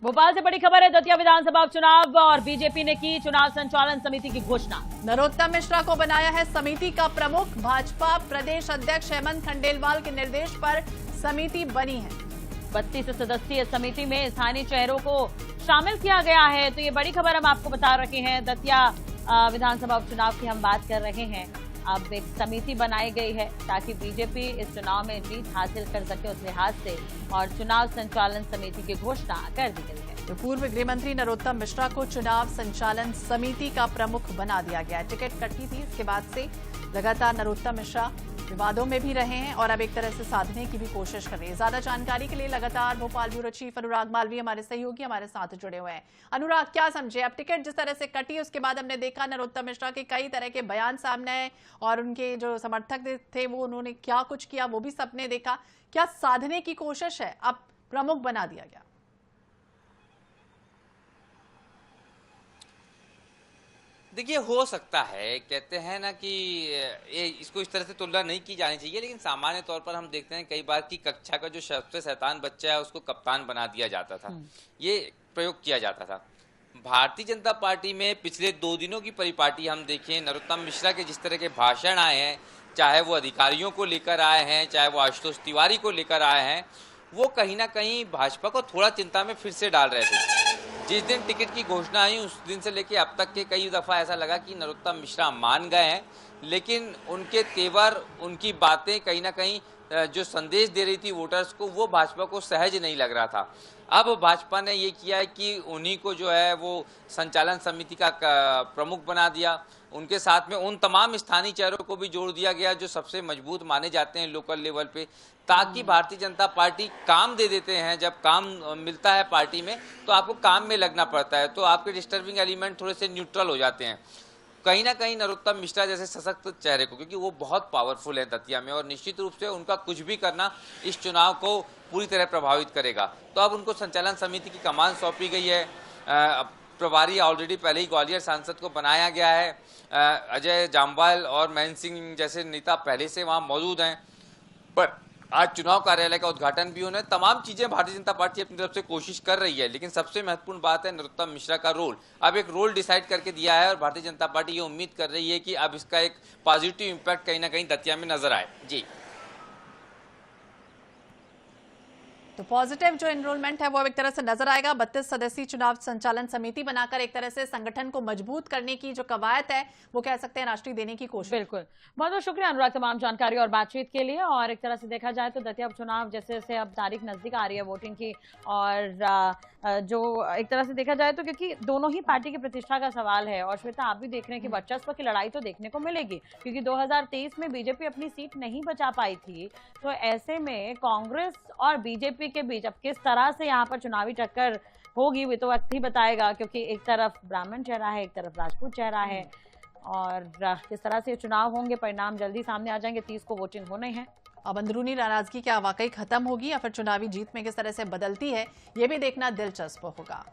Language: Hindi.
भोपाल से बड़ी खबर है। दतिया विधानसभा उपचुनाव और बीजेपी ने की चुनाव संचालन समिति की घोषणा। नरोत्तम मिश्रा को बनाया है समिति का प्रमुख। भाजपा प्रदेश अध्यक्ष हेमंत खंडेलवाल के निर्देश पर समिति बनी है। 32 सदस्यीय समिति में स्थानीय चेहरों को शामिल किया गया है। तो ये बड़ी खबर हम आपको बता रहे हैं। दतिया विधानसभा उपचुनाव की हम बात कर रहे हैं। अब एक समिति बनाई गई है ताकि बीजेपी इस चुनाव में जीत हासिल कर सके उस लिहाज से, और चुनाव संचालन समिति की घोषणा कर दी गई है। तो पूर्व गृह मंत्री नरोत्तम मिश्रा को चुनाव संचालन समिति का प्रमुख बना दिया गया। टिकट कटी थी, इसके बाद से लगातार नरोत्तम मिश्रा विवादों में भी रहे हैं और अब एक तरह से साधने की भी कोशिश कर रहे हैं। ज्यादा जानकारी के लिए लगातार भोपाल ब्यूरो चीफ अनुराग मालवीय हमारे सहयोगी हमारे साथ जुड़े हुए हैं। अनुराग, क्या समझे, अब टिकट जिस तरह से कटी उसके बाद हमने देखा नरोत्तम मिश्रा के कई तरह के बयान सामने आए और उनके जो समर्थक थे वो उन्होंने क्या कुछ किया वो भी सबने देखा। क्या साधने की कोशिश है, अब प्रमुख बना दिया गया? देखिए, हो सकता है, कहते हैं ना कि ये इसको इस तरह से तुलना नहीं की जानी चाहिए, लेकिन सामान्य तौर पर हम देखते हैं कई बार कि कक्षा का जो सबसे शैतान बच्चा है उसको कप्तान बना दिया जाता था। ये प्रयोग किया जाता था। भारतीय जनता पार्टी में पिछले 2 दिनों की परिपाटी हम देखें, नरोत्तम मिश्रा के जिस तरह के भाषण आए हैं, चाहे वो अधिकारियों को लेकर आए हैं, चाहे वो आशुतोष तिवारी को लेकर आए हैं, वो कहीं ना कहीं भाजपा को थोड़ा चिंता में फिर से डाल रहे थे। जिस दिन टिकट की घोषणा आई उस दिन से लेके अब तक के कई दफा ऐसा लगा कि नरोत्तम मिश्रा मान गए हैं, लेकिन उनके तेवर, उनकी बातें कहीं ना कहीं जो संदेश दे रही थी वोटर्स को, वो भाजपा को सहज नहीं लग रहा था। अब भाजपा ने ये किया है कि उन्हीं को जो है वो संचालन समिति का प्रमुख बना दिया। उनके साथ में उन तमाम स्थानीय चेहरों को भी जोड़ दिया गया जो सबसे मजबूत माने जाते हैं लोकल लेवल पे, ताकि भारतीय जनता पार्टी काम दे देते हैं। जब काम मिलता है पार्टी में तो आपको काम में लगना पड़ता है, तो आपके डिस्टर्बिंग एलिमेंट थोड़े से न्यूट्रल हो जाते हैं। कहीं ना कहीं नरोत्तम मिश्रा जैसे सशक्त चेहरे को, क्योंकि वो बहुत पावरफुल है दतिया में, और निश्चित रूप से उनका कुछ भी करना इस चुनाव को पूरी तरह प्रभावित करेगा। तो अब उनको संचालन समिति की कमान सौंपी गई है। प्रभारी ऑलरेडी पहले ही ग्वालियर सांसद को बनाया गया है। अजय जामवाल और महेंद्र सिंह जैसे नेता पहले से वहां मौजूद हैं, पर आज चुनाव कार्यालय का उद्घाटन भी होना है। तमाम चीजें भारतीय जनता पार्टी अपनी तरफ से कोशिश कर रही है, लेकिन सबसे महत्वपूर्ण बात है नरोत्तम मिश्रा का रोल। अब एक रोल डिसाइड करके दिया है और भारतीय जनता पार्टी ये उम्मीद कर रही है कि अब इसका एक पॉजिटिव इंपैक्ट कहीं ना कहीं दतिया में नजर आए। जी, तो पॉजिटिव जो एनरोलमेंट है वो अब एक तरह से नजर आएगा। 32 सदस्यीय चुनाव संचालन समिति बनाकर एक तरह से संगठन को मजबूत करने की जो कवायद है वो कह सकते हैं राष्ट्रीय देने की कोशिश। बिल्कुल, बहुत बहुत शुक्रिया अनुराग तमाम जानकारी और बातचीत के लिए। और एक तरह से देखा जाए तो दतिया उपचुनाव जैसे जैसे अब तारीख नजदीक आ रही है वोटिंग की, और जो एक तरह से देखा जाए तो क्योंकि दोनों ही पार्टी की प्रतिष्ठा का सवाल है, और श्वेता आप भी देख रहे हैं कि वर्चस्व की लड़ाई तो देखने को मिलेगी, क्योंकि 2023 में बीजेपी अपनी सीट नहीं बचा पाई थी। तो ऐसे में कांग्रेस और बीजेपी के बीच अब किस तरह से यहाँ पर चुनावी टक्कर होगी वो तो वक्त ही बताएगा, क्योंकि एक तरफ ब्राह्मण चेहरा है, एक तरफ राजपूत चेहरा है, और किस तरह से चुनाव होंगे परिणाम जल्दी सामने आ जाएंगे। 30 को वोटिंग होने हैं। अब अंदरूनी नाराजगी क्या वाकई खत्म होगी या फिर चुनावी जीत में किस तरह से बदलती है, ये भी देखना दिलचस्प होगा।